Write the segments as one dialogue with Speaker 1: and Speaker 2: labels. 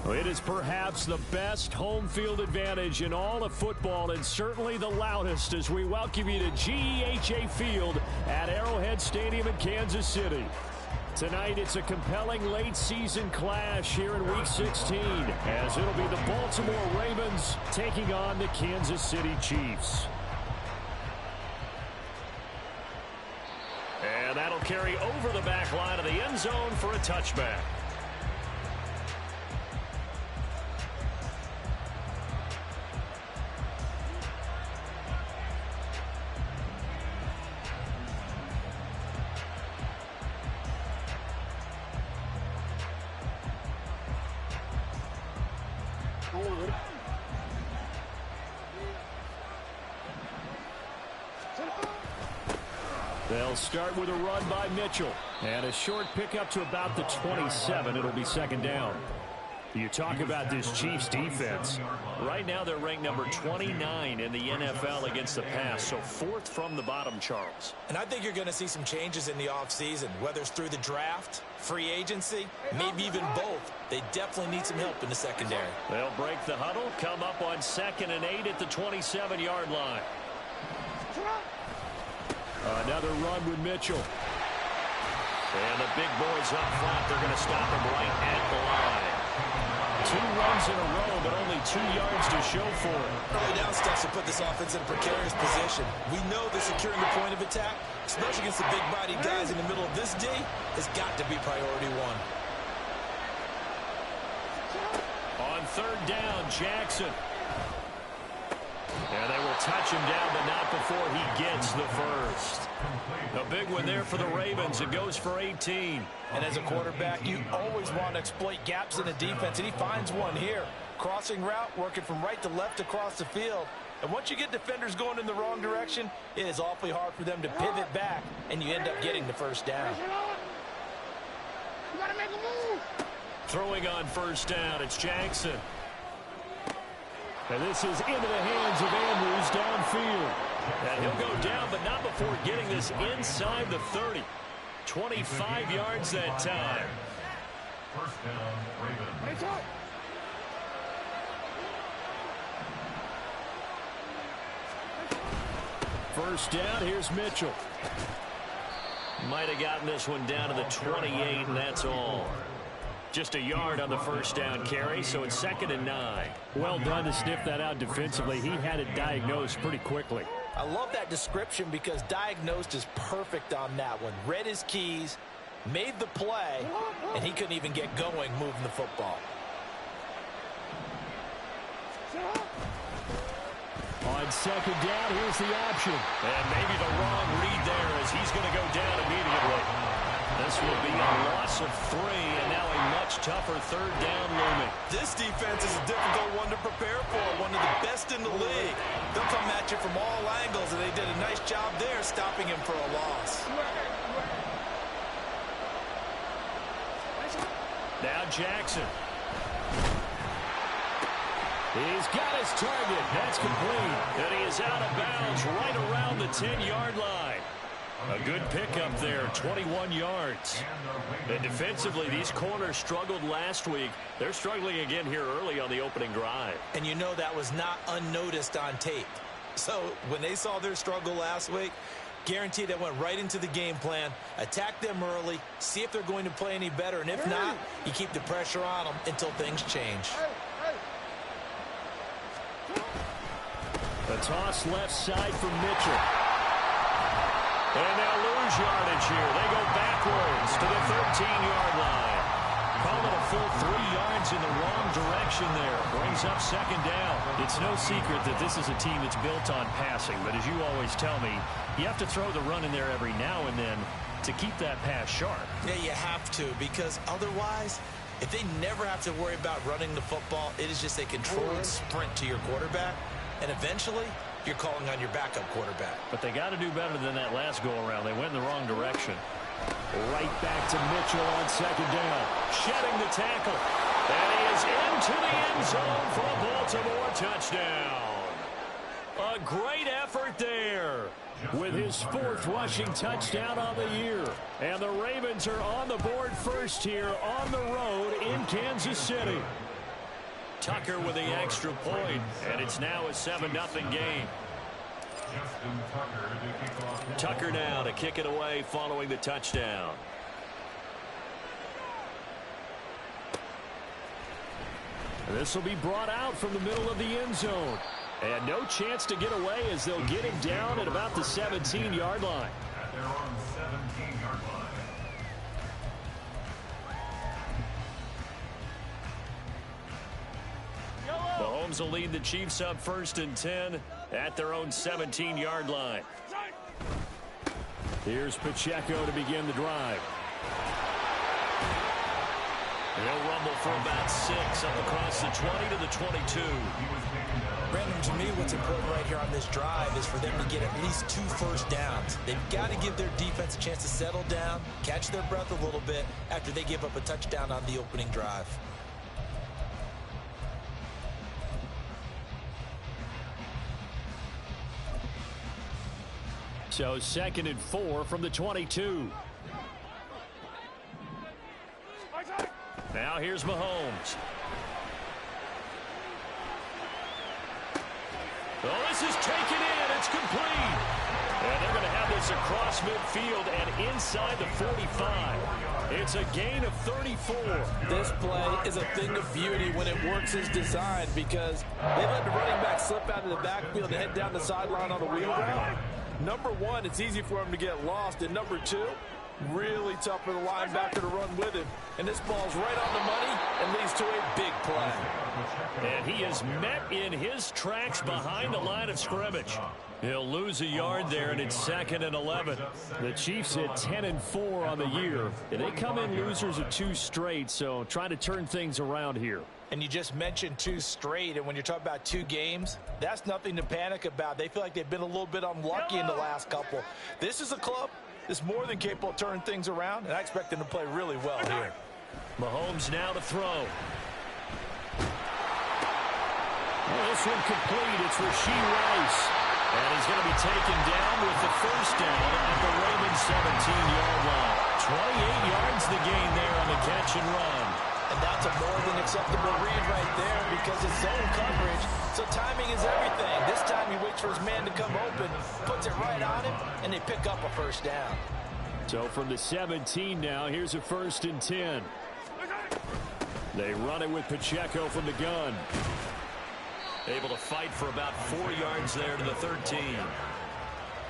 Speaker 1: It is perhaps the best home field advantage in all of football and certainly the loudest as we welcome you to GEHA Field at Arrowhead Stadium in Kansas City. Tonight, it's a compelling late-season clash here in Week 16 as it'll be the Baltimore Ravens taking on the Kansas City Chiefs. And that'll carry over the back line of the end zone for a touchback. They'll start with a run by Mitchell. And a short pickup to about the 27. It'll be second down. You talk about this Chiefs defense. Right now they're ranked number 29 in the NFL against the pass. So fourth from the bottom, Charles.
Speaker 2: And I think you're going to see some changes in the offseason, whether it's through the draft, free agency, maybe even both. They definitely need some help in the secondary.
Speaker 1: They'll break the huddle, come up on 2nd and 8 at the 27-yard line. Another run with Mitchell. And the big boys up front, they're going to stop him right at the line. 2 runs in a row, but only 2 yards to show for it.
Speaker 2: Early down steps to put this offense in a precarious position. We know that securing the point of attack, especially against the big-bodied guys in the middle of this D, has got to be priority one.
Speaker 1: On 3rd down, Jackson. And they will touch him down, but not before he gets the first. A big one there for the Ravens. It goes for 18.
Speaker 2: And as a quarterback, you always want to exploit gaps in the defense, and he finds one here. Crossing route, working from right to left across the field. And once you get defenders going in the wrong direction, it is awfully hard for them to pivot back, and you end up getting the first down.
Speaker 3: You gotta make a move.
Speaker 1: Throwing on 1st down, it's Jackson. And this is into the hands of Andrews downfield. And he'll go down, but not before getting this inside the 30. 25 yards that time.
Speaker 3: First down, Ravens.
Speaker 1: First down, here's Mitchell. Might have gotten this one down to the 28, and that's all. Just a yard on the 1st down carry, so it's 2nd and 9. Well done to sniff that out defensively. He had it diagnosed pretty quickly.
Speaker 2: I love that description because diagnosed is perfect on that one. Read his keys, made the play, and he couldn't even get going moving the football.
Speaker 1: On 2nd down, here's the option. And maybe the wrong read there as he's going to go down immediately. This will be a loss of 3, and now a much tougher 3rd down looming.
Speaker 2: This defense is a difficult one to prepare for, one of the best in the league. They'll come at you from all angles, and they did a nice job there stopping him for a loss.
Speaker 1: Now Jackson. He's got his target. That's complete. And he is out of bounds right around the 10-yard line. A good pickup there, 21 yards. And defensively, these corners struggled last week. They're struggling again here early on the opening drive.
Speaker 2: And you know that was not unnoticed on tape. So when they saw their struggle last week, guaranteed that went right into the game plan. Attack them early, see if they're going to play any better. And if not, you keep the pressure on them until things change.
Speaker 1: The toss left side for Mitchell. And they'll lose yardage here. They go backwards to the 13-yard line. Call it a full 3 yards in the wrong direction there. Brings up 2nd down. It's no secret that this is a team that's built on passing. But as you always tell me, you have to throw the run in there every now and then to keep that pass sharp.
Speaker 2: Yeah, you have to, because otherwise, if they never have to worry about running the football, it is just a controlled sprint to your quarterback. And eventually, you're calling on your backup quarterback.
Speaker 1: But they got to do better than that last go-around. They went in the wrong direction. Right back to Mitchell on 2nd down. Shedding the tackle. And he is into the end zone for a Baltimore touchdown. A great effort there with his 4th rushing touchdown on the year. And the Ravens are on the board first here on the road in Kansas City. Tucker with the extra point, and it's now a 7-0 game. Tucker now to kick it away following the touchdown. This will be brought out from the middle of the end zone. And no chance to get away as they'll get him down at about the 17-yard line.
Speaker 3: At their own 17-yard line.
Speaker 1: Mahomes will lead the Chiefs up 1st and 10 at their own 17-yard line. Here's Pacheco to begin the drive. He'll rumble for about 6 up across the 20 to the 22.
Speaker 2: Brandon, to me, what's important right here on this drive is for them to get at least 2 first downs. They've got to give their defense a chance to settle down, catch their breath a little bit after they give up a touchdown on the opening drive.
Speaker 1: So 2nd and 4 from the 22. Now here's Mahomes. Oh, this is taken in. It's complete. And they're going to have this across midfield and inside the 45. It's a gain of 34.
Speaker 2: This play is a thing of beauty when it works as designed because they let the running back slip out of the backfield and head down the sideline on the wheel route. Number one, it's easy for him to get lost. And number two, really tough for the linebacker to run with him. And this ball's right on the money and leads to a big play.
Speaker 1: And he is met in his tracks behind the line of scrimmage. He'll lose a yard there, and it's 2nd and 11. The Chiefs hit 10 and 4 on the year. And they come in losers of 2 straight, so trying to turn things around here.
Speaker 2: And you just mentioned 2 straight, and when you're talking about 2 games, that's nothing to panic about. They feel like they've been a little bit unlucky in the last couple. This is a club that's more than capable of turning things around, and I expect them to play really well here.
Speaker 1: Mahomes now to throw. Well, this one complete. It's Rashee Rice. And he's going to be taken down with the first down at the Ravens 17-yard line. 28 yards the gain there on the catch and run.
Speaker 2: And that's a more than acceptable read right there because it's zone coverage. So timing is everything. This time he waits for his man to come open, puts it right on him, and they pick up a first down.
Speaker 1: So from the 17 now, here's a 1st and 10. They run it with Pacheco from the gun. Able to fight for about 4 yards there to the 13.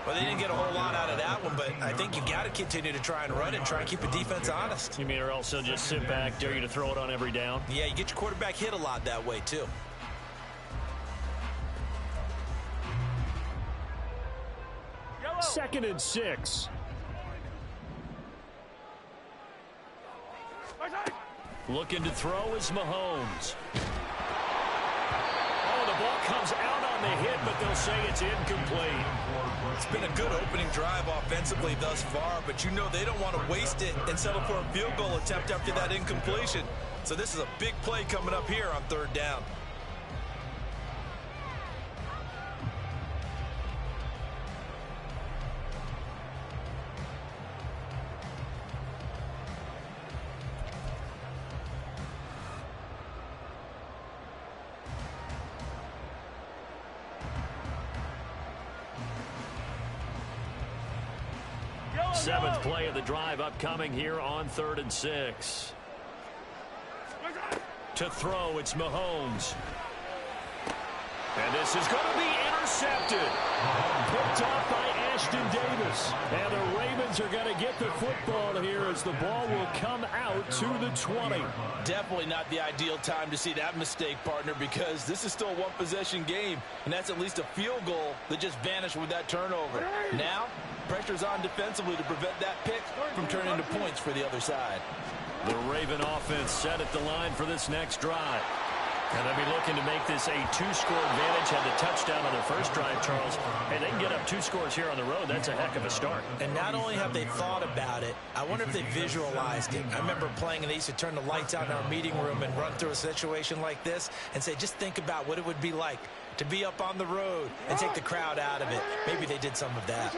Speaker 2: Well, they didn't get a whole lot out of that one, but I think you got to continue to try and run it, try and keep the defense honest.
Speaker 1: You mean or also just sit back, dare you to throw it on every down?
Speaker 2: Yeah, you get your quarterback hit a lot that way, too.
Speaker 1: Yellow. 2nd and 6. Looking to throw is Mahomes. Oh, the ball comes out on the hit, but they'll say it's incomplete.
Speaker 2: It's been a good opening drive offensively thus far, but you know they don't want to waste it and settle for a field goal attempt after that incompletion. So this is a big play coming up here on 3rd down.
Speaker 1: Seventh play of the drive upcoming here on 3rd and 6. To throw, it's Mahomes. And this is going to be intercepted. Picked off by Ashton Davis. And the Ravens are going to get the football here as the ball will come out to the 20.
Speaker 2: Definitely not the ideal time to see that mistake, partner, because this is still a one-possession game, and that's at least a field goal that just vanished with that turnover. Now, pressure's on defensively to prevent that pick from turning into points for the other side.
Speaker 1: The Raven offense set at the line for this next drive. And they'll be looking to make this a 2-score advantage. Had the touchdown on their first drive, Charles. Hey, they can get up 2 scores here on the road. That's a heck of a start.
Speaker 2: And not only have they thought about it, I wonder if they visualized it. I remember playing, and they used to turn the lights out in our meeting room and run through a situation like this and say, just think about what it would be like to be up on the road and take the crowd out of it. Maybe they did some of that.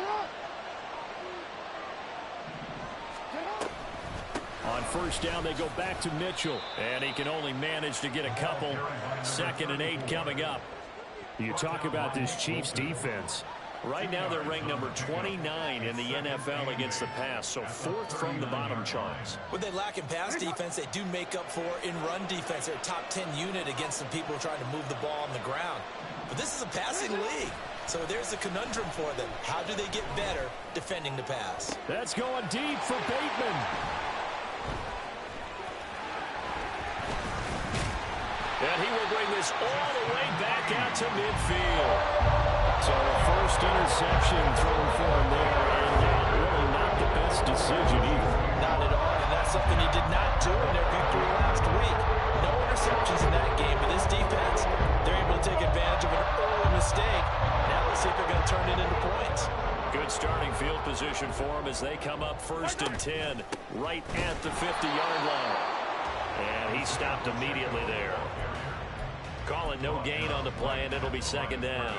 Speaker 1: On first down, they go back to Mitchell. And he can only manage to get a couple. 2nd and 8 coming up. You talk about this Chiefs defense. Right now they're ranked number 29 in the NFL against the pass, so 4th from the bottom charts.
Speaker 2: When they lack in pass defense, they do make up for in run defense. They're a top 10 unit against some people trying to move the ball on the ground. But this is a passing league, so there's a conundrum for them. How do they get better defending the pass?
Speaker 1: That's going deep for Bateman. And he will bring this all the way back out to midfield. So a first interception thrown for him there, and really not the best decision either.
Speaker 2: Not at all, and that's something he did not do in their victory last week. No interceptions in that game, but this defense, they're able to take advantage of an early mistake. Now let's see if they're going to turn it into points.
Speaker 1: Good starting field position for them as they come up 1st and 10, right at the 50-yard line. And he stopped immediately there. Calling no gain on the play, and it'll be 2nd down.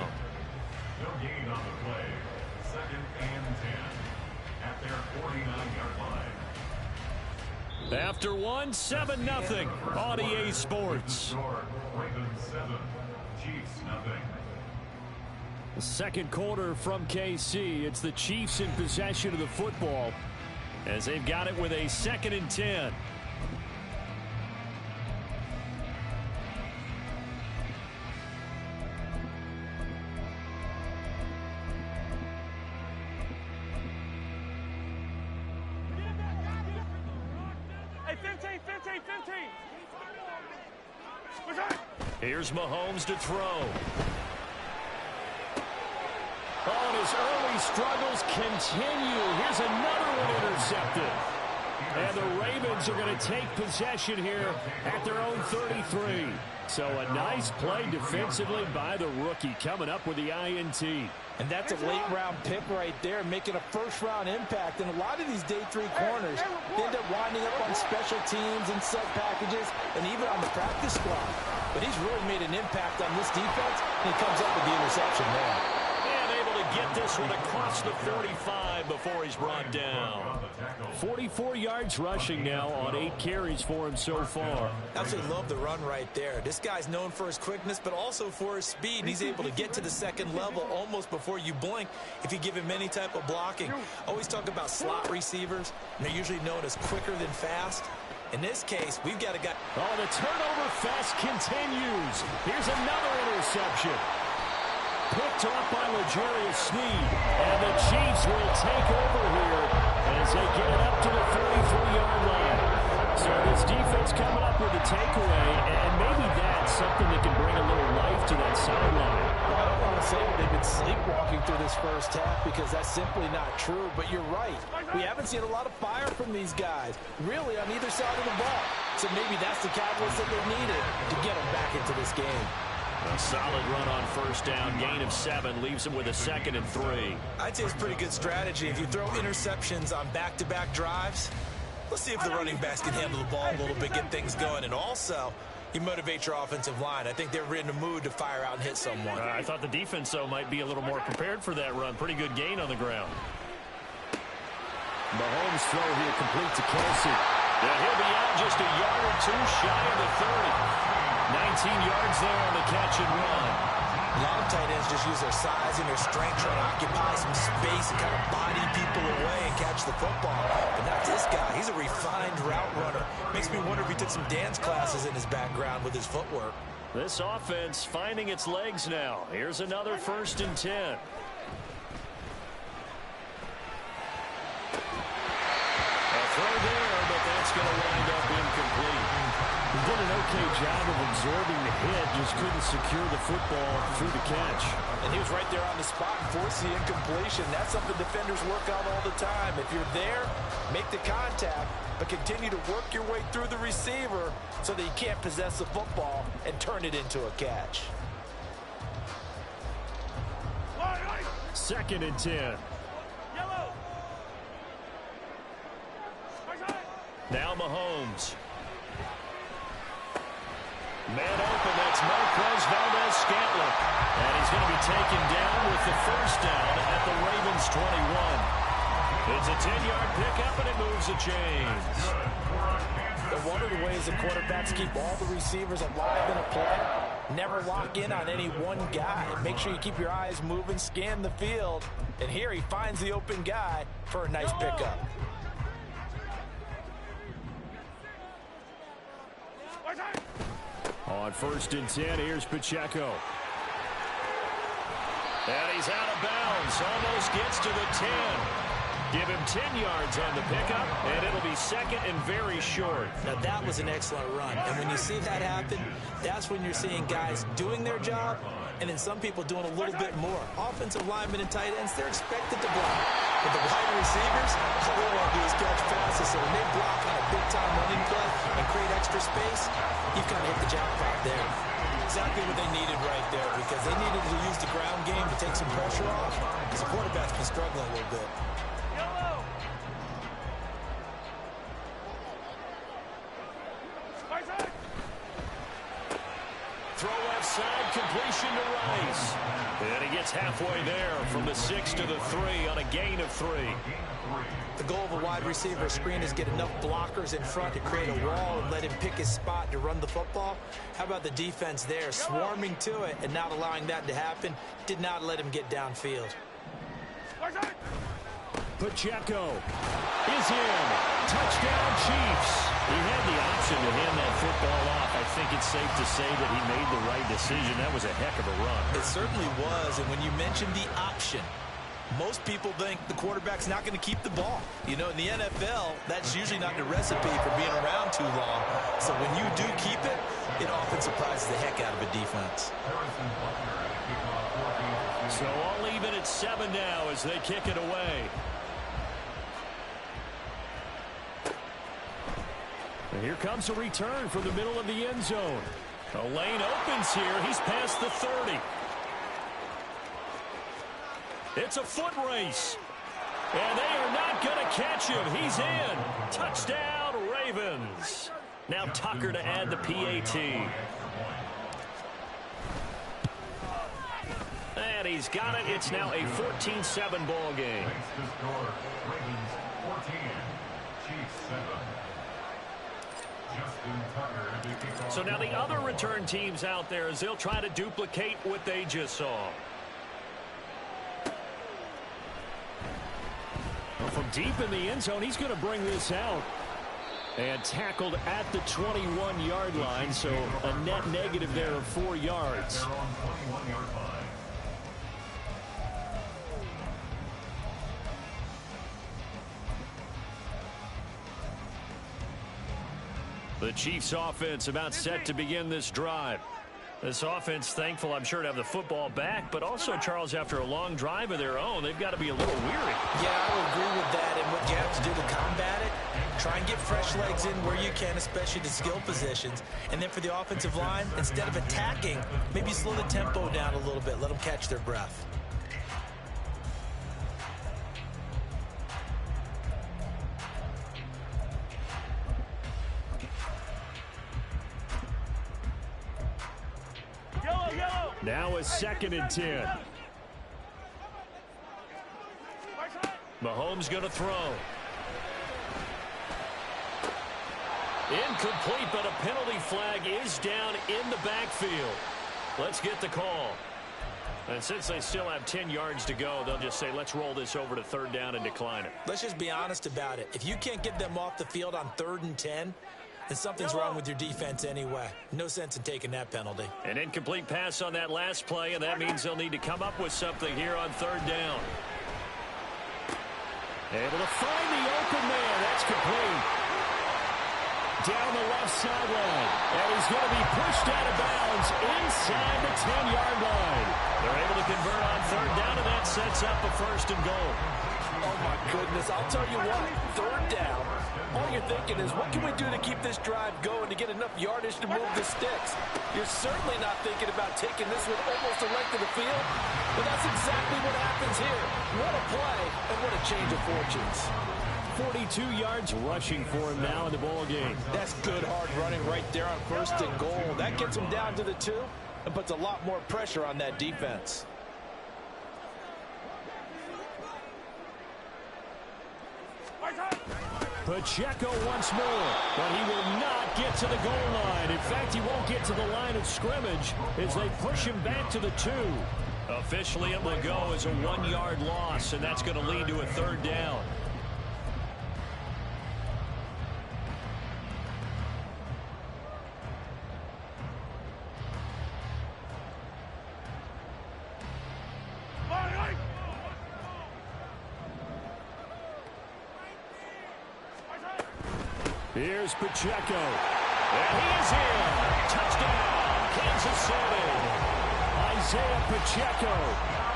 Speaker 3: No gain on the play. 2nd and 10 at their 49-yard line.
Speaker 1: After 7-0 on EA Sports.
Speaker 3: Ravens 7, Chiefs nothing.
Speaker 1: The second quarter from KC. It's the Chiefs in possession of the football as they've got it with a 2nd and 10. Here's Mahomes to throw. Oh, and his early struggles continue. Here's another one intercepted. And the Ravens are going to take possession here at their own 33. So a nice play defensively by the rookie coming up with the INT.
Speaker 2: And that's a late-round pick right there, making a first-round impact. And a lot of these day 3 corners end up winding up on special teams and sub packages and even on the practice squad. But he's really made an impact on this defense, and he comes up with the interception there.
Speaker 1: And able to get this one across the 45 before he's brought down. 44 yards rushing now on 8 carries for him so far.
Speaker 2: Absolutely love the run right there. This guy's known for his quickness, but also for his speed. He's able to get to the 2nd level almost before you blink if you give him any type of blocking. Always talk about slot receivers, and they're usually known as quicker than fast. In this case, we've got a guy.
Speaker 1: Oh, the turnover fest continues. Here's another interception. Picked up by L'Jarius Sneed. And the Chiefs will take over here as they get it up to the 43-yard line. So this defense coming up with a takeaway, and maybe that's something that can bring a little life to that sideline.
Speaker 2: Well, I don't want to say that they've been sleepwalking through this first half because that's simply not true, but you're right. We haven't seen a lot of fire from these guys, really, on either side of the ball. So maybe that's the catalyst that they needed to get them back into this game.
Speaker 1: A solid run on first down, gain of 7, leaves him with a 2nd and 3.
Speaker 2: I'd say it's a pretty good strategy. If you throw interceptions on back-to-back drives, let's see if the running backs can handle the ball a little bit, get things going, and also you motivate your offensive line. I think they're in a mood to fire out and hit someone.
Speaker 1: I thought the defense, though, might be a little more prepared for that run. Pretty good gain on the ground. Mahomes' throw here complete to Kelsey. Yeah, he'll be out just a yard or 2 shy of the 30. 19 yards there on the catch and run.
Speaker 2: A lot of tight ends just use their size and their strength, trying to occupy some space and kind of body people away and catch the football. But not this guy. He's a refined route runner. Makes me wonder if he took some dance classes in his background with his footwork.
Speaker 1: This offense finding its legs now. Here's another 1st and 10. A throw there, but that's going to wind up incomplete.
Speaker 4: He did an okay job of absorbing the hit, just couldn't secure the football through the catch.
Speaker 2: And he was right there on the spot and forced the incompletion. That's something defenders work on all the time. If you're there, make the contact, but continue to work your way through the receiver so that you can't possess the football and turn it into a catch.
Speaker 1: 2nd and 10. Now Mahomes. Man open, that's Marquez Valdez-Scantling. And he's going to be taken down with the first down at the Ravens 21. It's a 10-yard pickup, and it moves the chains.
Speaker 2: And one of the ways the quarterbacks keep all the receivers alive in a play, never lock in on any one guy. Make sure you keep your eyes moving, scan the field. And here he finds the open guy for a nice pickup.
Speaker 4: On 1st and 10, here's Pacheco.
Speaker 1: And he's out of bounds. Almost gets to the 10. Give him 10 yards on the pickup, and it'll be second and very short.
Speaker 2: Now, that was an excellent run. And when you see that happen, that's when you're seeing guys doing their job, and then some people doing a little bit more. Offensive linemen and tight ends, they're expected to block. But the wide receivers, all they want to do is catch passes. So when they block on a big-time running play and create extra space, you've kind of hit the jackpot there. Exactly what they needed right there, because they needed to use the ground game to take some pressure off, because the quarterback's been struggling a little bit.
Speaker 1: Throw left side, completion to Rice. And he gets halfway there from the 6 to the 3 on a gain of 3.
Speaker 2: The goal of a wide receiver screen is get enough blockers in front to create a wall and let him pick his spot to run the football. How about the defense there, swarming to it and not allowing that to happen? Did not let him get downfield.
Speaker 4: Pacheco is in. Touchdown, Chiefs.
Speaker 1: He had the option to hand that football off. I think it's safe to say that he made the right decision. That was a heck of a run.
Speaker 2: It certainly was, and when you mentioned the option, most people think the quarterback's not going to keep the ball. You know, in the NFL, that's usually not the recipe for being around too long. So when you do keep it, it often surprises the heck out of a defense.
Speaker 1: So I'll leave it at 7 now as they kick it away.
Speaker 4: And here comes a return from the middle of the end zone.
Speaker 1: A lane opens here. He's past the 30. It's a foot race. And they are not going to catch him. He's in. Touchdown, Ravens. Now Tucker to add the PAT. And he's got it. It's now a 14-7 ball game.
Speaker 3: Ravens 14, Chiefs 7.
Speaker 1: So now the other return teams out there as they'll try to duplicate what they just saw.
Speaker 4: Well, from deep in the end zone, he's going to bring this out. And tackled at the 21-yard line, so a net negative there of 4 yards.
Speaker 3: They're on 21-yard line.
Speaker 1: The Chiefs offense about set to begin this drive. This offense thankful, I'm sure, to have the football back, but also, Charles, after a long drive of their own, they've got to be a little weary.
Speaker 2: Yeah, I would agree with that. And what you have to do to combat it, try and get fresh legs in where you can, especially the skill positions. And then for the offensive line, instead of attacking, maybe slow the tempo down a little bit. Let them catch their breath.
Speaker 4: Now a 2nd and 10.
Speaker 1: Mahomes going to throw. Incomplete, but a penalty flag is down in the backfield. Let's get the call. And since they still have 10 yards to go, they'll just say, let's roll this over to 3rd down and decline it.
Speaker 2: Let's just be honest about it. If you can't get them off the field on 3rd and 10, then something's wrong with your defense anyway. No sense in taking that penalty.
Speaker 1: An incomplete pass on that last play, and that means they'll need to come up with something here on 3rd down.
Speaker 4: Able to find the open man. That's complete. Down the left sideline. And he's going to be pushed out of bounds inside the 10-yard line.
Speaker 1: They're able to convert on 3rd down, and that sets up a 1st and goal.
Speaker 2: Oh, my goodness. I'll tell you what, 3rd down, all you're thinking is, what can we do to keep this drive going to get enough yardage to move the sticks? You're certainly not thinking about taking this with almost the length of the field, but that's exactly what happens here. What a play, and what a change of fortunes.
Speaker 4: 42 yards rushing for him now in the ball game.
Speaker 2: That's good hard running right there on 1st and goal. That gets him down to the 2 and puts a lot more pressure on that defense.
Speaker 4: Pacheco once more, but he will not get to the goal line. In fact, he won't get to the line of scrimmage as they push him back to the 2. Officially, it will go as a 1-yard loss, and that's going to lead to a 3rd down. Here's Pacheco. And he is in. Touchdown, Kansas City. Isaiah Pacheco,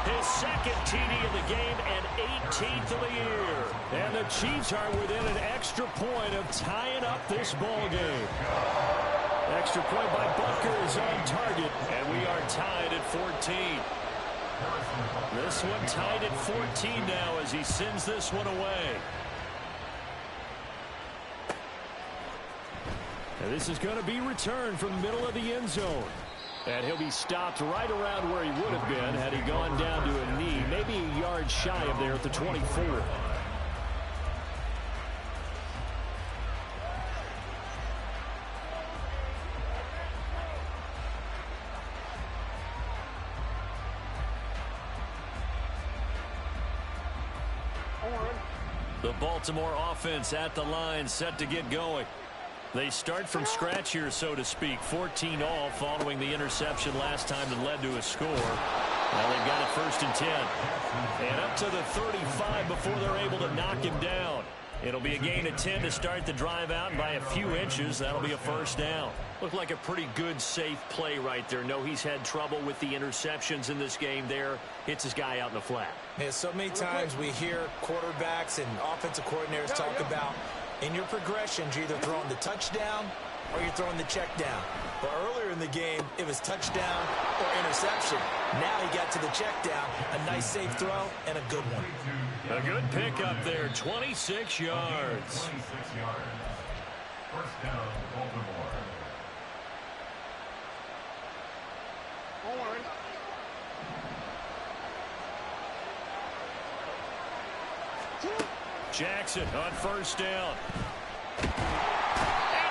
Speaker 4: his 2nd TD of the game and 18th of the year. And the Chiefs are within an extra point of tying up this ball game. Extra point by Butker is on target, and we are tied at 14. This one tied at 14 now as he sends this one away. And this is going to be returned from the middle of the end zone. And he'll be stopped right around where he would have been had he gone down to a knee, maybe a yard shy of there at the 24. The Baltimore offense at the line, set to get going. They start from scratch here, so to speak. 14 all following the interception last time that led to a score. Now they've got it 1st and 10. And up to the 35 before they're able to knock him down. It'll be a gain of 10 to start the drive out, and by a few inches, that'll be a 1st down. Looked like a pretty good, safe play right there. No, he's had trouble with the interceptions in this game there. Hits his guy out in the flat.
Speaker 2: Yeah, so many times we hear quarterbacks and offensive coordinators talk about in your progressions, you're either throwing the touchdown or you're throwing the check down. But earlier in the game, it was touchdown or interception. Now he got to the check down. A nice safe throw and a good one.
Speaker 4: A good pick up there, 26 yards.
Speaker 3: 26 yards. 1st down, Baltimore.
Speaker 4: Jackson on 1st down. And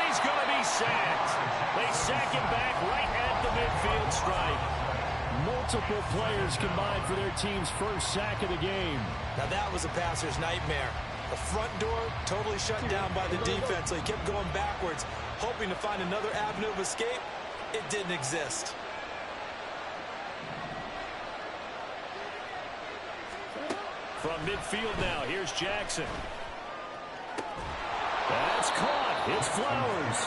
Speaker 4: he's going to be sacked. They sack him back right at the midfield stripe. Multiple players combined for their team's 1st sack of the game.
Speaker 2: Now that was a passer's nightmare. The front door totally shut down by the defense, so he kept going backwards, hoping to find another avenue of escape. It didn't exist.
Speaker 4: From midfield now, here's Jackson. That's caught. It's Flowers.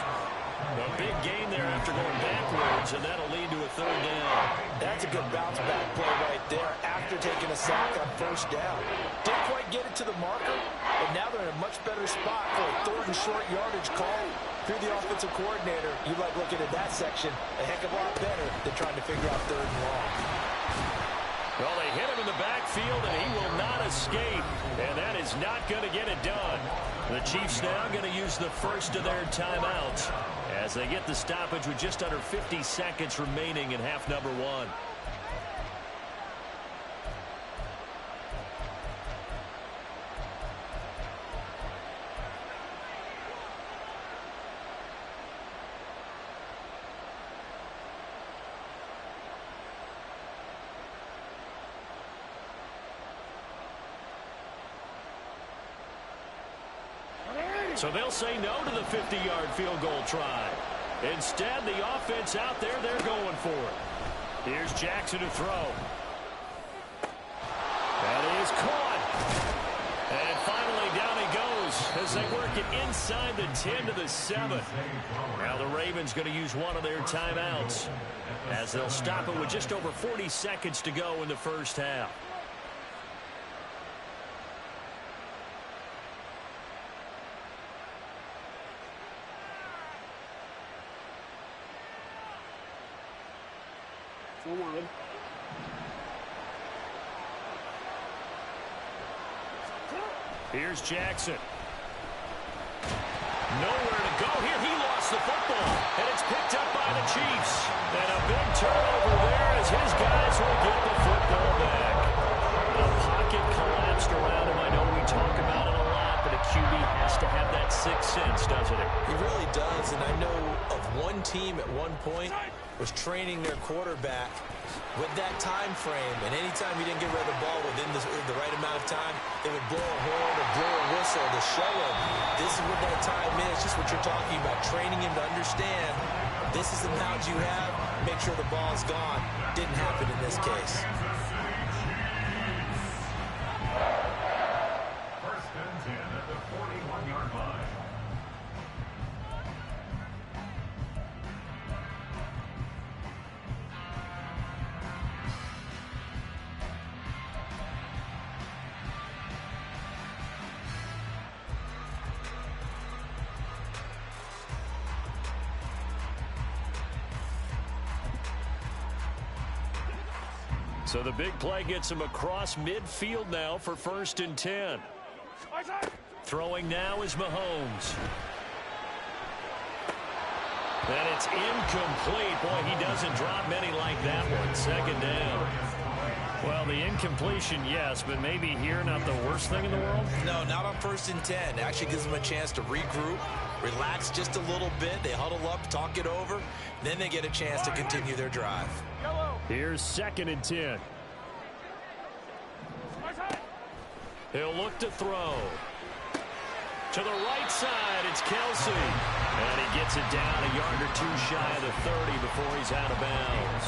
Speaker 4: A big gain there after going backwards, and that'll lead to a 3rd down.
Speaker 2: That's a good bounce-back play right there after taking a sack on 1st down. Didn't quite get it to the marker, but now they're in a much better spot for a 3rd and short yardage call. If you're the offensive coordinator, you like looking at that section a heck of a lot better than trying to figure out 3rd and long.
Speaker 4: Well, they hit him in the backfield, and he will not escape. And that is not going to get it done. The Chiefs now going to use the 1st of their timeouts as they get the stoppage with just under 50 seconds remaining in half number 1. So they'll say no to the 50-yard field goal try. Instead, the offense out there, they're going for it. Here's Jackson to throw. That is caught. And finally, down he goes as they work it inside the 10 to the 7. Now the Ravens going to use one of their timeouts as they'll stop it with just over 40 seconds to go in the 1st half.
Speaker 5: Forward.
Speaker 4: Here's Jackson. Nowhere to go here. He lost the football, and it's picked up by the Chiefs. And a big turnover there as his guys will get the football back. The pocket collapsed around him. I know we talk about it a lot, but a QB has to have that sixth sense, doesn't it?
Speaker 2: He really does, and I know of one team at one point was training their quarterback with that time frame, and anytime he didn't get rid of the ball within the right amount of time, they would blow a horn or blow a whistle to show him this is what that time is. Just what you're talking about, training him to understand this is the amount you have, make sure the ball's gone. Didn't happen in this case.
Speaker 3: First and 10 at the 41-yard line.
Speaker 4: So the big play gets him across midfield now for first and 10. Throwing now is Mahomes. And it's incomplete. Boy, he doesn't drop many like that one. Second down. Well, the incompletion, yes, but maybe here not the worst thing in the world?
Speaker 2: No, not on first and 10. It actually gives them a chance to regroup, relax just a little bit. They huddle up, talk it over, then they get a chance to continue their drive.
Speaker 4: Here's second and 10. He'll look to throw. To the right side, it's Kelsey. And he gets it down a yard or two shy of the 30 before he's out of bounds.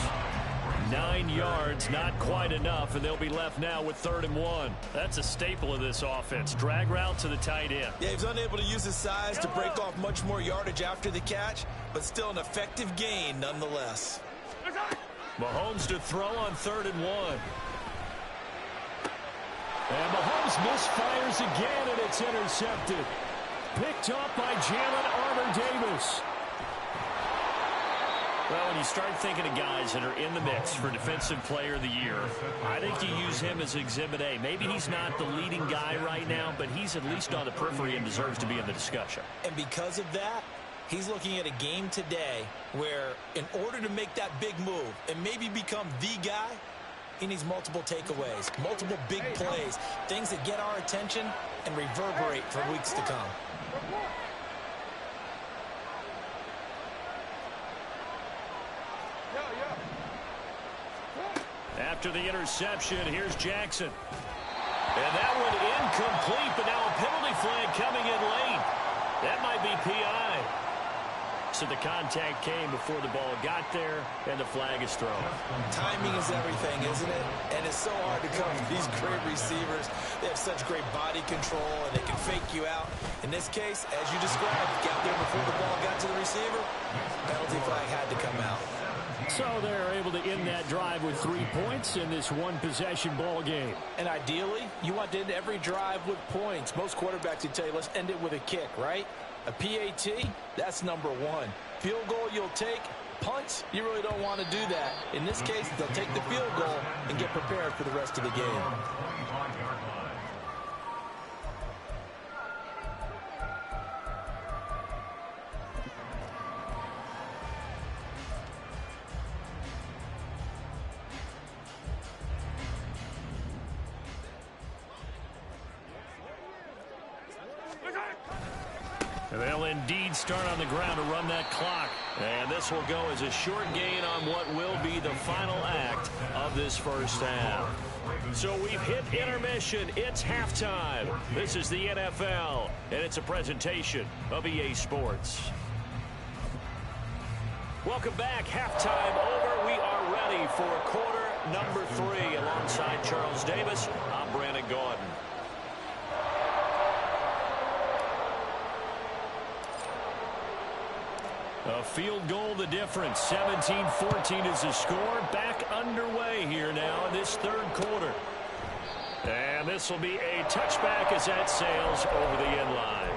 Speaker 4: 9 yards, not quite enough, and they'll be left now with 3rd and 1. That's a staple of this offense. Drag route to the tight end.
Speaker 2: Yeah, he was unable to use his size to break off much more yardage after the catch, but still an effective gain nonetheless.
Speaker 4: Mahomes to throw on 3rd and 1. And Mahomes misfires again, and it's intercepted. Picked up by Jalen Armour-Davis. Well, when you start thinking of guys that are in the mix for Defensive Player of the Year, I think you use him as Exhibit A. Maybe he's not the leading guy right now, but he's at least on the periphery and deserves to be in the discussion.
Speaker 2: And because of that, he's looking at a game today where in order to make that big move and maybe become the guy, he needs multiple takeaways, multiple big plays, things that get our attention and reverberate for weeks to come.
Speaker 4: After the interception, here's Jackson. And that one incomplete, but now a penalty flag coming in late. That might be PI. So the contact came before the ball got there, and the flag is thrown.
Speaker 2: Timing is everything, isn't it? And it's so hard to cover these great receivers. They have such great body control, and they can fake you out. In this case, as you described, got there before the ball got to the receiver. Penalty flag had to come out.
Speaker 4: So they're able to end that drive with 3 points in this one-possession ball game.
Speaker 2: And ideally, you want to end every drive with points. Most quarterbacks would tell you, let's end it with a kick, right? A PAT, that's number 1. Field goal you'll take. Punts, you really don't want to do that. In this case, they'll take the field goal and get prepared for the rest of the game.
Speaker 4: They'll indeed start on the ground to run that clock. And this will go as a short gain on what will be the final act of this first half. So we've hit intermission. It's halftime. This is the NFL, and it's a presentation of EA Sports. Welcome back. Halftime over. We are ready for quarter number 3. Alongside Charles Davis, I'm Brandon Gordon. A field goal the difference. 17-14 is the score. Back underway here now in this third quarter. And this will be a touchback as that sails over the end line.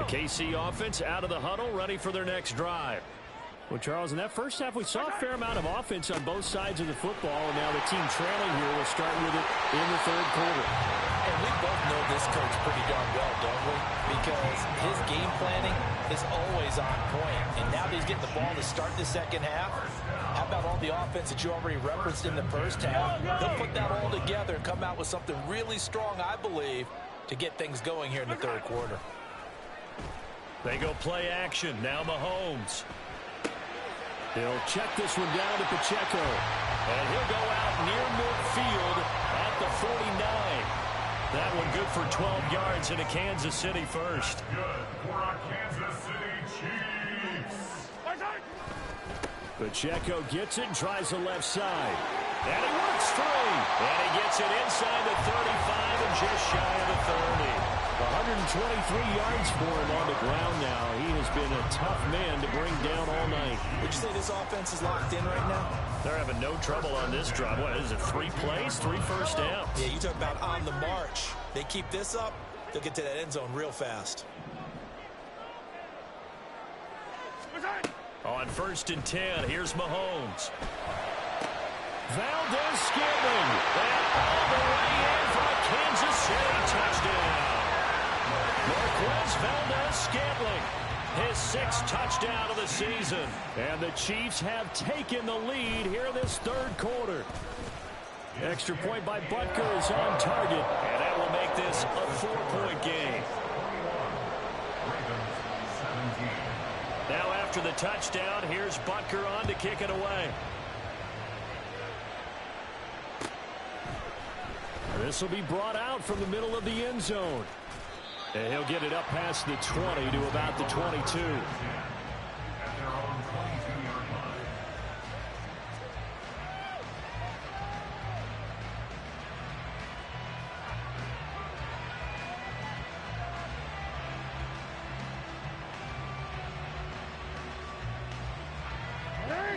Speaker 4: The KC offense out of the huddle, ready for their next drive. Well, Charles, in that first half, we saw a fair amount of offense on both sides of the football, and now the team trailing here will start with it in the third quarter.
Speaker 2: And we both know this coach pretty darn well, don't we? Because his game planning is always on point. And now that he's getting the ball to start the second half, how about all the offense that you already referenced in the first half? He'll put that all together and come out with something really strong, I believe, to get things going here in the third quarter.
Speaker 4: They go play action. Now Mahomes. He'll check this one down to Pacheco. And he'll go out near midfield at the 49. That one good for 12 yards and a Kansas City first.
Speaker 3: Good for our Kansas City Chiefs.
Speaker 4: Pacheco gets it and tries the left side. And he works free. And he gets it inside the 35 and just shy of the 30. 123 yards for him on the ground now. He has been a tough man to bring down all night.
Speaker 2: Would you say this offense is locked in right now?
Speaker 4: They're having no trouble on this drive. What is it, 3 plays, 3 first downs?
Speaker 2: Yeah, you talk about on the march. They keep this up, they'll get to that end zone real fast.
Speaker 4: On 1st and 10, here's Mahomes. Valdez-Scantling. And all the way in for a Kansas City touchdown. Marquez Valdez-Scantling, his 6th touchdown of the season. And the Chiefs have taken the lead here in this third quarter. Extra point by Butker is on target, and that will make this a 4-point game. Now after the touchdown, here's Butker on to kick it away. This will be brought out from the middle of the end zone. And he'll get it up past the 20 to about the 22.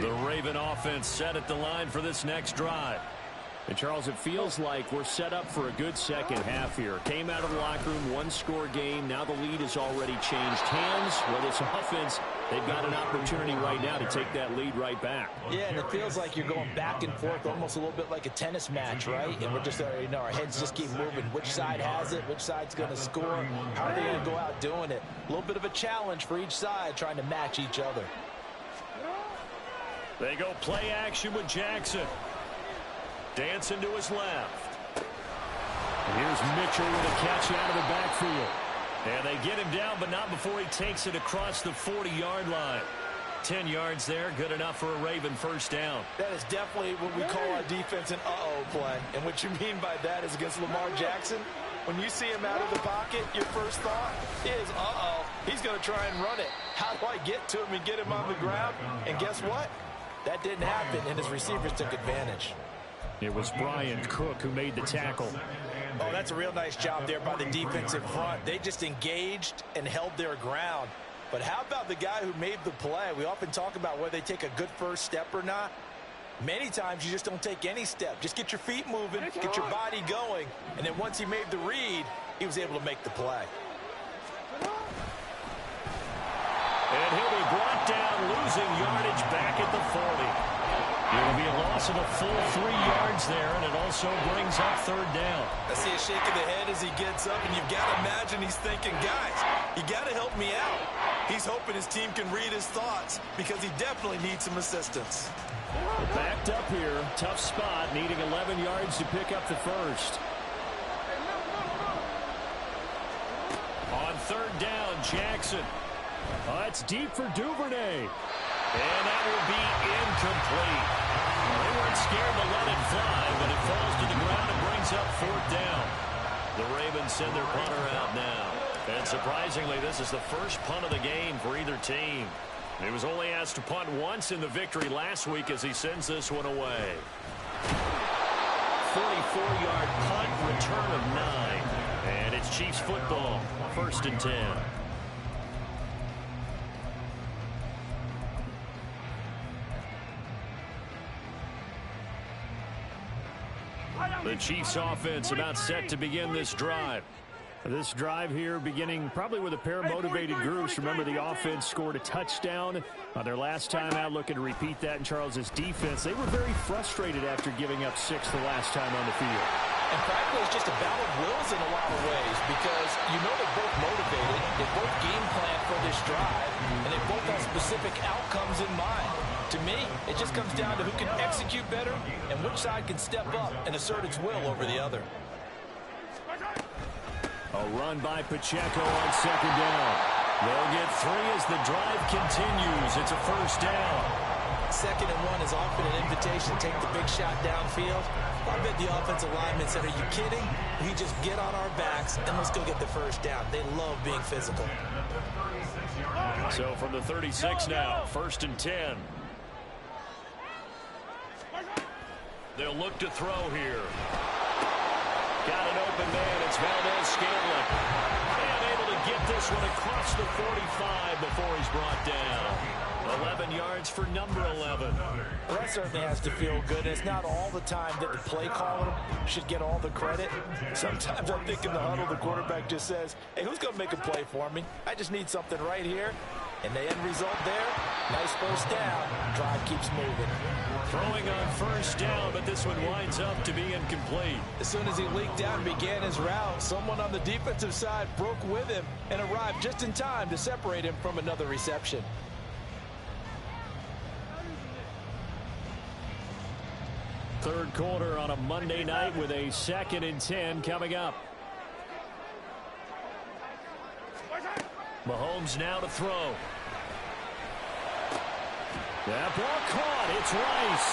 Speaker 4: The Raven offense set at the line for this next drive. And, Charles, it feels like we're set up for a good second half here. Came out of the locker room, 1-score game. Now the lead has already changed hands. Well, this offense, they've got an opportunity right now to take that lead right back.
Speaker 2: Yeah, and it feels like you're going back and forth, almost a little bit like a tennis match, right? And we're just, our heads just keep moving. Which side has it? Which side's going to score? How are they going to go out doing it? A little bit of a challenge for each side, trying to match each other.
Speaker 4: They go play action with Jackson. Dancing to his left. Here's Mitchell with a catch out of the backfield. And they get him down, but not before he takes it across the 40-yard line. 10 yards there, good enough for a Raven first down.
Speaker 2: That is definitely what we call our defense an uh-oh play. And what you mean by that is against Lamar Jackson, when you see him out of the pocket, your first thought is, uh-oh, he's going to try and run it. How do I get to him and get him on the ground? And guess what? That didn't happen, and his receivers took advantage.
Speaker 4: It was Brian Cook who made the tackle.
Speaker 2: Oh, that's a real nice job there by the defensive front. They just engaged and held their ground. But how about the guy who made the play? We often talk about whether they take a good first step or not. Many times you just don't take any step. Just get your feet moving, get your body going, and then once he made the read, he was able to make the play.
Speaker 4: And he'll be brought down, losing yardage back at the 40. It'll be a loss of a full 3 yards there, and it also brings up third down.
Speaker 2: I see a shake of the head as he gets up, and you've got to imagine he's thinking, guys, you got to help me out. He's hoping his team can read his thoughts because he definitely needs some assistance.
Speaker 4: Backed up here, tough spot, needing 11 yards to pick up the first. On third down, Jackson. It's deep for Duvernay. And that will be incomplete. They weren't scared to let it fly, but it falls to the ground and brings up fourth down. The Ravens send their punter out now. And surprisingly, this is the first punt of the game for either team. He was only asked to punt once in the victory last week as he sends this one away. 44-yard punt, return of 9. And it's Chiefs football, 1st and 10. The Chiefs offense about set to begin this drive. This drive here beginning probably with a pair of motivated groups. Remember, the offense scored a touchdown on their last time out, looking to repeat that in Charles's defense. They were very frustrated after giving up 6 the last time on the field.
Speaker 2: And frankly, it's just a battle of wills in a lot of ways because you know they're both motivated, they both game plan for this drive, and they both have specific outcomes in mind. To me, it just comes down to who can execute better and which side can step up and assert its will over the other.
Speaker 4: A run by Pacheco on second down. They'll get 3 as the drive continues. It's a first down.
Speaker 2: 2nd and 1 is often an invitation to take the big shot downfield. I bet the offensive lineman said, are you kidding? We just get on our backs and let's go get the first down. They love being physical.
Speaker 4: So from the 36 now, 1st and 10. They'll look to throw here. Got an open man. It's Valdez-Scantling. And able to get this one across the 45 before he's brought down. 11 yards for number 11.
Speaker 2: Well, that certainly has to feel good. It's not all the time that the play caller should get all the credit. Sometimes I think in the huddle, the quarterback just says, hey, who's going to make a play for me? I just need something right here. And the end result there, nice first down. Drive keeps moving.
Speaker 4: Throwing on first down, but this one winds up to be incomplete.
Speaker 2: As soon as he leaked out and began his route, someone on the defensive side broke with him and arrived just in time to separate him from another reception.
Speaker 4: Third quarter on a Monday night with a 2nd and 10 coming up. Mahomes now to throw. That ball caught. It's Rice.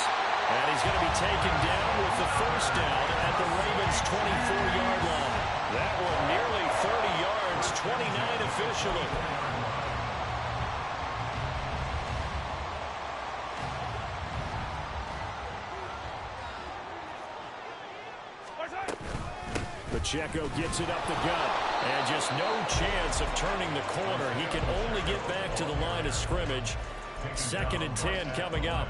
Speaker 4: And he's going to be taken down with the first down at the Ravens' 24-yard line. That one nearly 30 yards, 29 officially. Pacheco gets it up the gut. And just no chance of turning the corner. He can only get back to the line of scrimmage. 2nd and 10 coming up.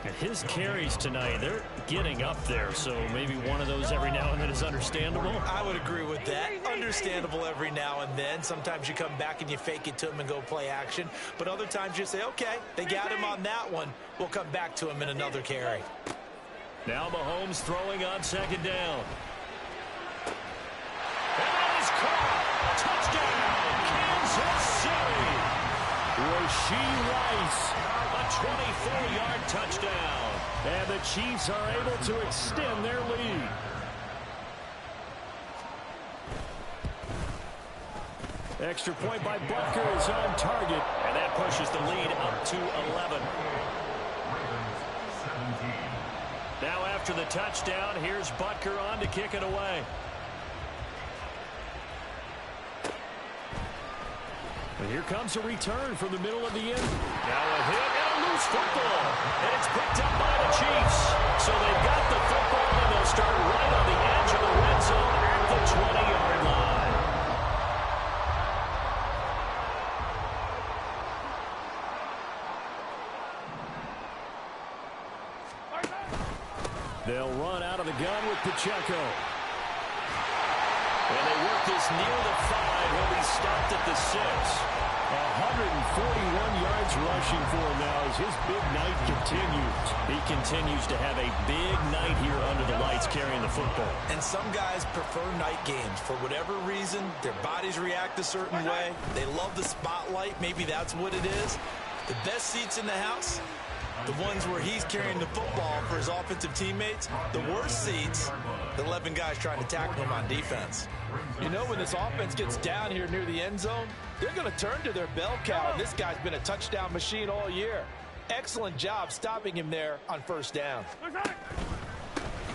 Speaker 4: And his carries tonight, they're getting up there. So maybe one of those every now and then is understandable.
Speaker 2: I would agree with that. Understandable every now and then. Sometimes you come back and you fake it to him and go play action. But other times you say, okay, they got him on that one. We'll come back to him in another carry.
Speaker 4: Now Mahomes throwing on 2nd down. And that is caught. Touchdown, Kansas City. Rashee Rice, a 24-yard touchdown. And the Chiefs are able to extend their lead. Extra point by Butker is on target. And that pushes the lead up to 11. Now after the touchdown, here's Butker on to kick it away. And here comes a return from the middle of the end. Now a hit and a loose football. And it's picked up by the Chiefs. So they've got the football and they'll start right on the edge of the red zone at the 20-yard line. They'll run out of the gun with Pacheco. And they work this near the 5. He'll be stopped at the 6. 141 yards rushing for him now as his big night continues. He continues to have a big night here under the lights carrying the football.
Speaker 2: And some guys prefer night games. For whatever reason, their bodies react a certain way. They love the spotlight. Maybe that's what it is. The best seats in the house, the ones where he's carrying the football for his offensive teammates. The worst seats, the 11 guys trying to tackle him on defense. You know, when this offense gets down here near the end zone, they're going to turn to their bell cow. And this guy's been a touchdown machine all year. Excellent job stopping him there on first down.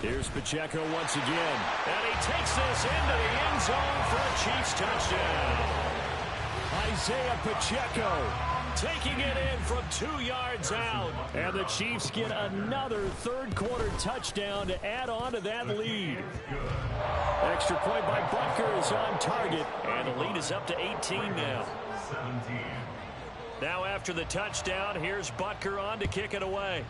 Speaker 4: Here's Pacheco once again. And he takes this into the end zone for a Chiefs touchdown. Isaiah Pacheco taking it in from 2 yards out. And the Chiefs get another third-quarter touchdown to add on to that lead. Extra point by Butker is on target. And the lead is up to 18 now. Now after the touchdown, here's Butker on to kick it away.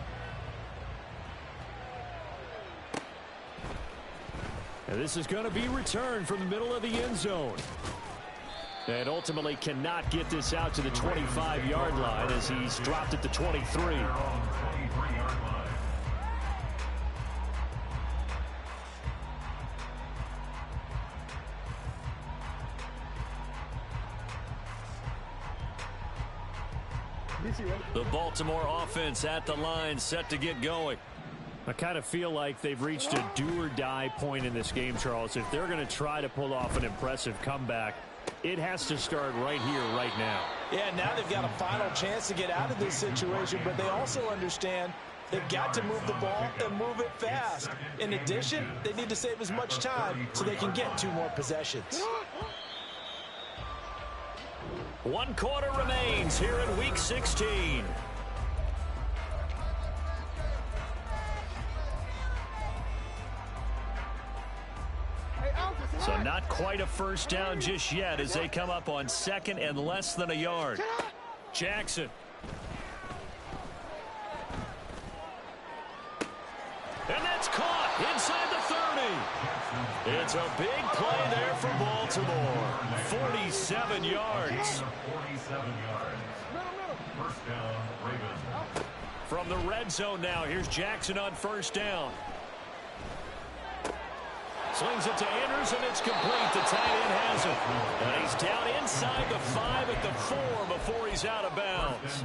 Speaker 4: And this is going to be returned from the middle of the end zone. And ultimately cannot get this out to the 25-yard line as he's dropped at the 23. The Baltimore offense at the line, set to get going. I kind of feel like they've reached a do-or-die point in this game, Charles. If they're going to try to pull off an impressive comeback, it has to start right here, right now.
Speaker 2: Yeah, now they've got a final chance to get out of this situation, but they also understand they've got to move the ball and move it fast. In addition, they need to save as much time so they can get 2 more possessions.
Speaker 4: 1 quarter remains here in Week 16. So not quite a first down just yet as they come up on 2nd and less than a yard. Jackson. And that's caught inside the 30. It's a big play there for Baltimore. 47 yards.
Speaker 3: 47 yards. First down, Ravens.
Speaker 4: From the red zone now, here's Jackson on first down. Slings it to Andrews, and it's complete. The tight end has it. And he's down inside the 5 at the 4 before he's out of bounds.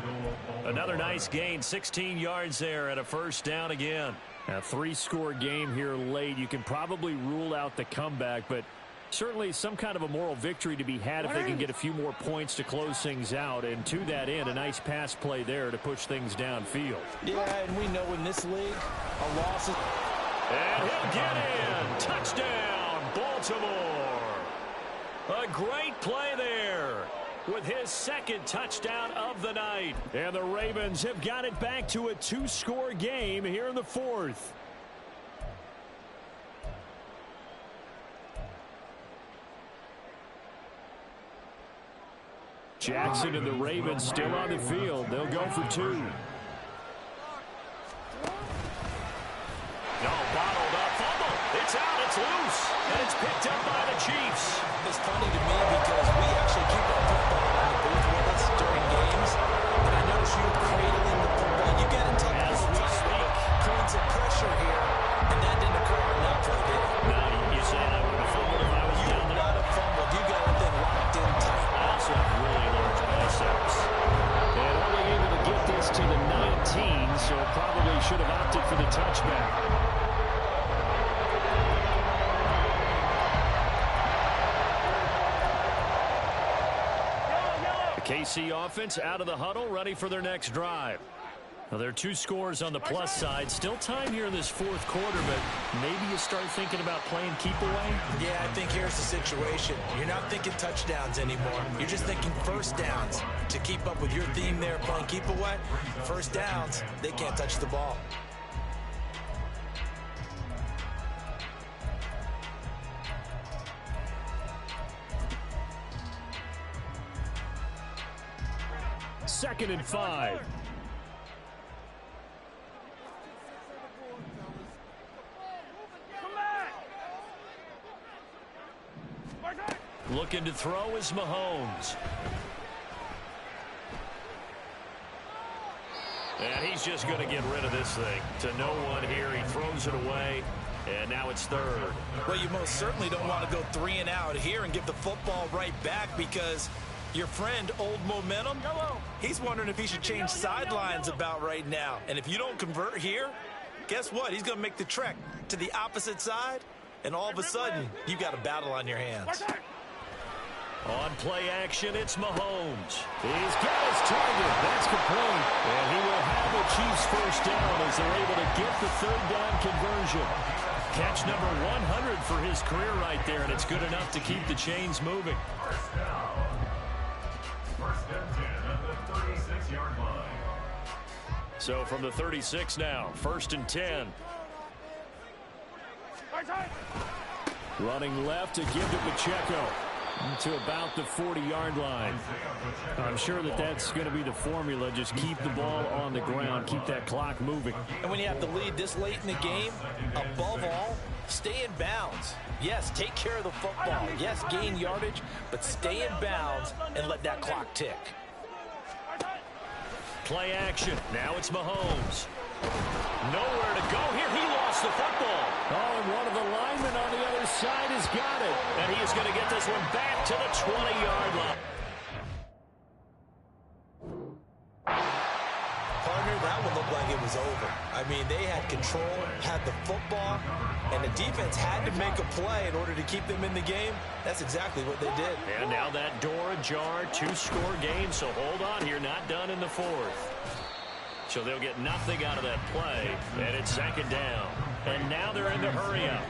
Speaker 4: Another nice gain, 16 yards there, and a first down again. A 3-score game here late. You can probably rule out the comeback, but certainly some kind of a moral victory to be had if they can get a few more points to close things out. And to that end, a nice pass play there to push things downfield.
Speaker 2: Yeah, and we know in this league, a loss is...
Speaker 4: And he'll get in. Touchdown, Baltimore. A great play there with his 2nd touchdown of the night. And the Ravens have got it back to a 2-score game here in the 4th. Jackson and the Ravens still on the field. They'll go for 2. No, bottled up, fumble. It's out, it's loose, and it's picked up by the Chiefs.
Speaker 2: It's funny to me because we actually keep our football in the booth with us during games, and I notice you cradling the football. You got to take
Speaker 4: as we speak.
Speaker 2: Points of pressure here, and that didn't occur enough for the game.
Speaker 4: Now, you say I would have fumbled if I was
Speaker 2: You
Speaker 4: down
Speaker 2: would
Speaker 4: there.
Speaker 2: not have fumbled. You got everything locked in tight.
Speaker 4: I also have really large biceps. And only able to get this to the 19, so probably should have opted for the touchback. KC offense out of the huddle, ready for their next drive. Now, there are 2 scores on the plus side. Still time here in this 4th quarter, but maybe you start thinking about playing keep away?
Speaker 2: Yeah, I think here's the situation. You're not thinking touchdowns anymore. You're just thinking first downs. To keep up with your theme there, playing keep away, first downs, they can't touch the ball.
Speaker 4: Second and 5. Looking to throw is Mahomes. And he's just going to get rid of this thing. To no one here. He throws it away. And now it's 3rd.
Speaker 2: Well, you most certainly don't want to go 3 and out here and give the football right back because your friend, Old Momentum, he's wondering if he should change sidelines about right now. And if you don't convert here, guess what? He's going to make the trek to the opposite side, and all of a sudden, you got a battle on your hands.
Speaker 4: On play action, it's Mahomes. He's got his target. That's complete. And he will have the Chiefs first down as they're able to get the 3rd down conversion. Catch number 100 for his career right there, and it's good enough to keep the chains moving.
Speaker 3: First and 10 at the 36-yard line.
Speaker 4: So from the 36 now, 1st and 10. Running left to give to Pacheco. To about the 40-yard line. I'm sure that that's going to be the formula. Just keep the ball on the ground. Keep that clock moving.
Speaker 2: And when you have the lead this late in the game, above all, stay in bounds. Yes, take care of the football. Yes, gain yardage, but stay in bounds and let that clock tick.
Speaker 4: Play action. Now it's Mahomes. Nowhere to go here. He lost the football. Oh, and one of the linemen on the other side has got it. And he is going to get this one back to the 20-yard line.
Speaker 2: Partner, that one looked like it was over. I mean, they had control, had the football, and the defense had to make a play in order to keep them in the game. That's exactly what they did.
Speaker 4: And now that door ajar, 2-score game, so hold on here, not done in the fourth. So they'll get nothing out of that play, and it's second down. And now they're in the hurry-up.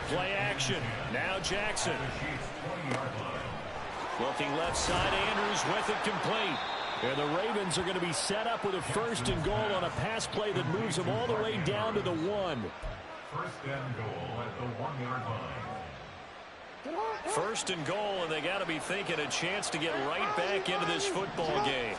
Speaker 4: Play action. Now Jackson. Looking left side, Andrews with it complete. And the Ravens are going to be set up with a first and goal on a pass play that moves them all the way down to the 1.
Speaker 3: First and goal at the 1-yard line.
Speaker 4: First and goal, and they got to be thinking a chance to get right back into this football game.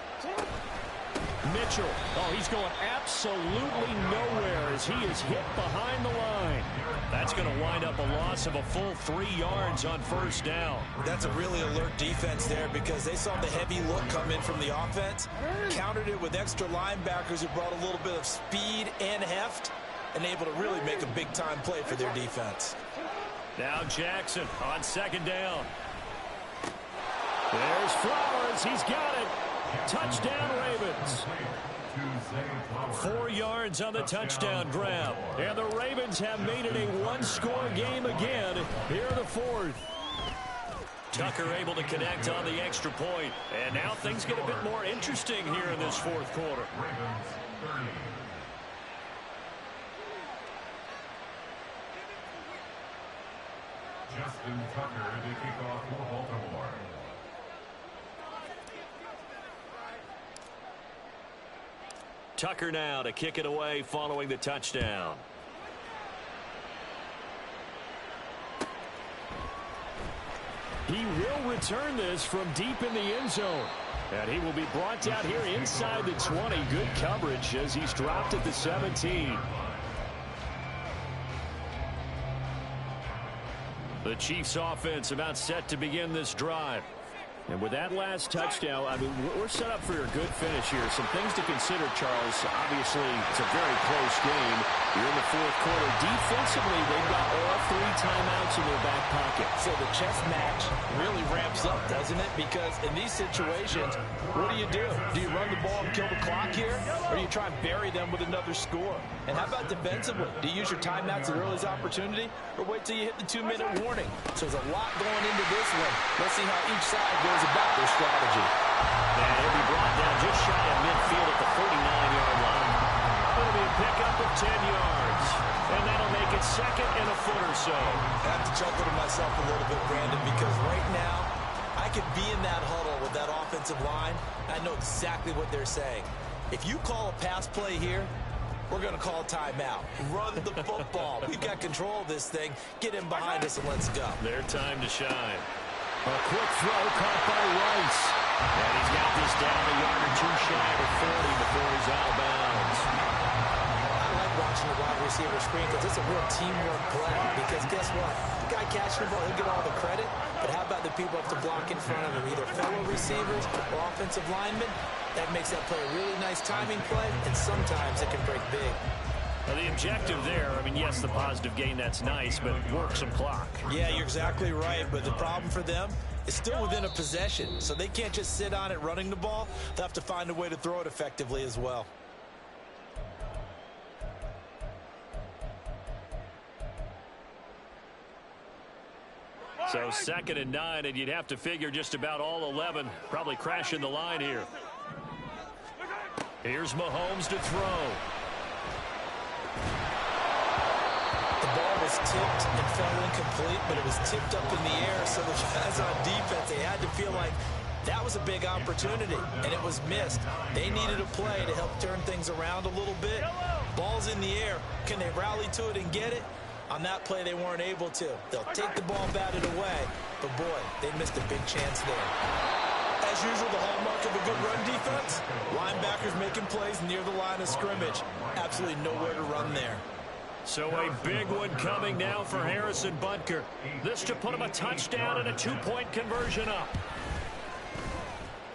Speaker 4: Mitchell, oh, he's going absolutely nowhere as he is hit behind the line. That's going to wind up a loss of a full 3 yards on first down.
Speaker 2: That's a really alert defense there because they saw the heavy look come in from the offense, countered it with extra linebackers who brought a little bit of speed and heft, and able to really make a big-time play for their defense.
Speaker 4: Now Jackson on second down. There's Flowers. He's got it. Touchdown, Ravens. 4 yards on the touchdown grab. And the Ravens have made it a 1-score game again here in the fourth. Tucker able to connect on the extra point. And now things get a bit more interesting here in this fourth quarter.
Speaker 3: Justin Tucker to kick off for Baltimore.
Speaker 4: Tucker now to kick it away following the touchdown. He will return this from deep in the end zone. And he will be brought out here inside the 20. Good coverage as he's dropped at the 17. The Chiefs offense about set to begin this drive. And with that last touchdown, I mean, we're set up for a good finish here. Some things to consider, Charles. Obviously, it's a very close game. You're in the fourth quarter. Defensively, they've got all 3 timeouts in their back pocket.
Speaker 2: So the chess match really ramps up, doesn't it? Because in these situations, what do? Do you run the ball and kill the clock here? Or do you try and bury them with another score? And how about defensively? Do you use your timeouts at the earliest opportunity? Or wait till you hit the 2-minute warning? So there's a lot going into this one. Let's see how each side goes about their strategy.
Speaker 4: And he'll be brought down just shy of midfield at the 49-yard line. It'll be a pickup of 10 yards. And that'll make it second and a foot or so.
Speaker 2: I have to chuckle to myself a little bit, Brandon, because right now, I could be in that huddle with that offensive line. I know exactly what they're saying. If you call a pass play here, we're going to call timeout. Run the football. We've got control of this thing. Get in behind us and let's go.
Speaker 4: Their time to shine. A quick throw caught by Rice. And he's got this down a yard or 2 shy of 40 before he's out of bounds.
Speaker 2: I like watching the wide receiver screen because it's a real teamwork play. Because guess what? The guy catching the ball, he'll get all the credit. But how about the people up to block in front of him? Either fellow receivers or offensive linemen. That makes that play a really nice timing play. And sometimes it can break big.
Speaker 4: Well, the objective there, I mean, yes, the positive gain, that's nice, but work some clock.
Speaker 2: Yeah, you're exactly right, but the problem for them is still within a possession, so they can't just sit on it running the ball. They'll have to find a way to throw it effectively as well.
Speaker 4: So 2nd and 9, and you'd have to figure just about all 11 probably crashing the line here. Here's Mahomes to throw.
Speaker 2: The ball was tipped and fell incomplete, but it was tipped up in the air, so the guys on defense, they had to feel like that was a big opportunity, and it was missed. They needed a play to help turn things around a little bit. Ball's in the air. Can they rally to it and get it? On that play, they weren't able to. They'll take the ball batted away, but boy, they missed a big chance there. As usual, the hallmark of a good run defense, linebackers making plays near the line of scrimmage. Absolutely nowhere to run there.
Speaker 4: So a big one coming now for Harrison Butker. This to put him a touchdown and a 2-point conversion up.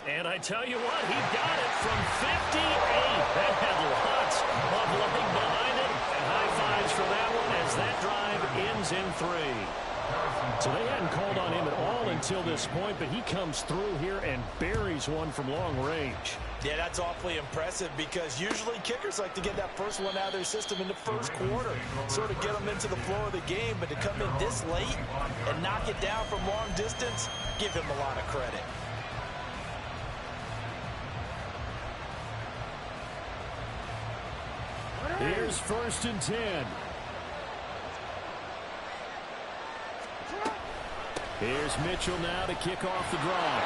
Speaker 4: And I tell you what, he got it from 58. That had lots of leg behind it. And high fives for that one as that drive ends in 3. So they hadn't called on him at all until this point, but he comes through here and buries one from long range.
Speaker 2: Yeah, that's awfully impressive because usually kickers like to get that first one out of their system in the first quarter, sort of get them into the flow of the game, but to come in this late and knock it down from long distance, give him a lot of credit.
Speaker 4: Here's 1st and 10. Here's Mitchell now to kick off the drive.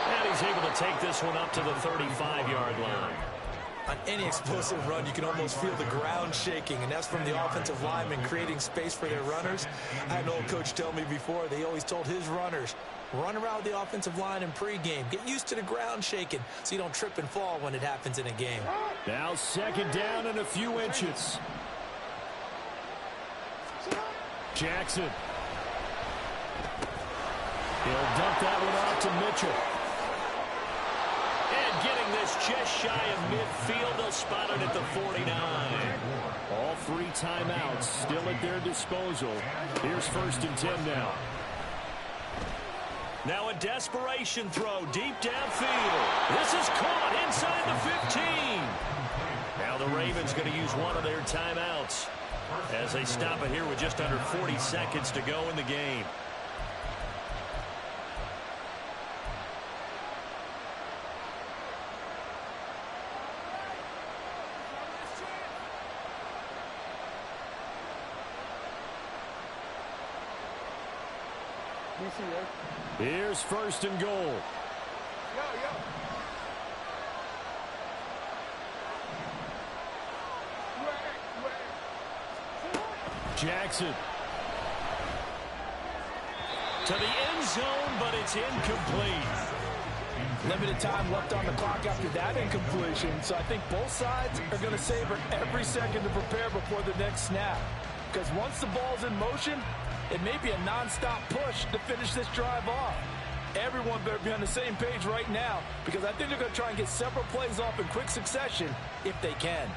Speaker 4: And he's able to take this one up to the 35-yard line.
Speaker 2: On any explosive run, you can almost feel the ground shaking, and that's from the offensive linemen creating space for their runners. I had an old coach tell me before, they always told his runners, run around the offensive line in pregame. Get used to the ground shaking so you don't trip and fall when it happens in a game.
Speaker 4: Now 2nd down and a few inches. Jackson. He'll dump that one off to Mitchell. And getting this just shy of midfield, they'll spot it at the 49. All 3 timeouts still at their disposal. Here's 1st and 10 now. Now a desperation throw deep downfield. This is caught inside the 15. Now the Ravens going to use one of their timeouts as they stop it here with just under 40 seconds to go in the game. Here's 1st and goal. Jackson. To the end zone, but it's incomplete.
Speaker 2: Limited time left on the clock after that incompletion, so I think both sides are going to savor every second to prepare before the next snap. Because once the ball's in motion, it may be a non-stop push to finish this drive off. Everyone better be on the same page right now because I think they're going to try and get several plays off in quick succession if they can.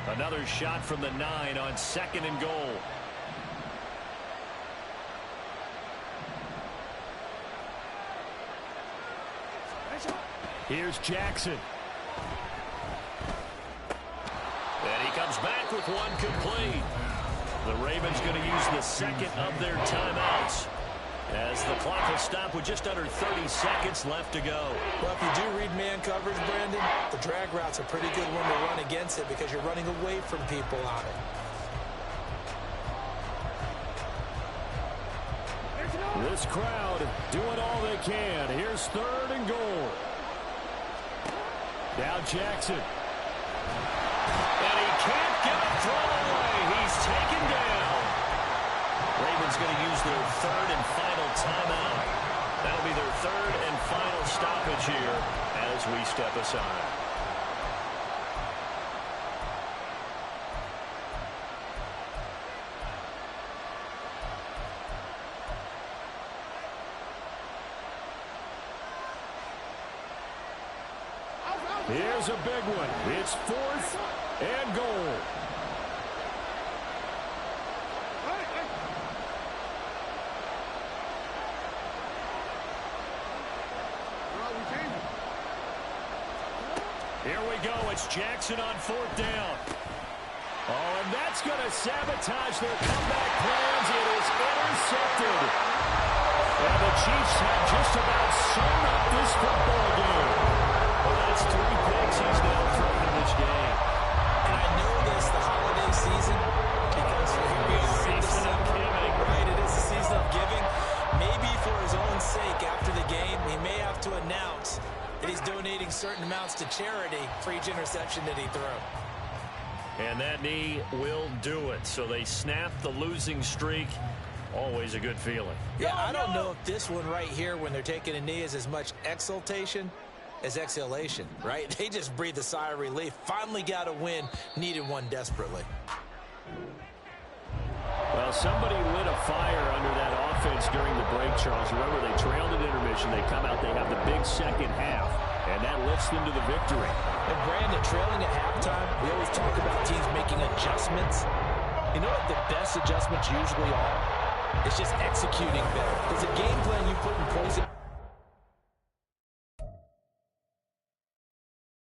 Speaker 4: Another shot from the 9 on 2nd and goal. Here's Jackson. And he comes back with one complete. The Ravens going to use the 2nd of their timeouts as the clock will stop with just under 30 seconds left to go.
Speaker 2: Well, if you do read man coverage, Brandon, the drag route's a pretty good one to run against it because you're running away from people on it.
Speaker 4: This crowd doing all they can. Here's 3rd and goal. Now Jackson. And he can't get a throw away. He's taken down. Ravens going to use their 3rd and final timeout. That'll be their 3rd and final stoppage here as we step aside. Here's a big one. It's 4th and goal. Here we go. It's Jackson on 4th down. Oh, and that's going to sabotage their comeback plans. It is intercepted. And the Chiefs have just about sewn up this football game. Well, that's 3 picks he's now thrown in this game.
Speaker 2: And I know this the holiday season because here we are in December. Right, it is the season of giving. Maybe for his own sake after the game, he may have to announce that he's donating certain amounts to charity for each interception that he threw.
Speaker 4: And that knee will do it. So they snap the losing streak. Always a good feeling.
Speaker 2: Yeah, I don't know if this one right here when they're taking a knee is as much exultation as exhalation, right? They just breathed a sigh of relief. Finally got a win, needed one desperately.
Speaker 4: Well, somebody lit a fire under that offense during the break, Charles. Remember, they trailed at intermission. They come out, they have the big second half, and that lifts them to the victory.
Speaker 2: And Brandon, trailing at halftime, we always talk about teams making adjustments. You know what the best adjustments usually are? It's just executing better. Because the game plan you put in place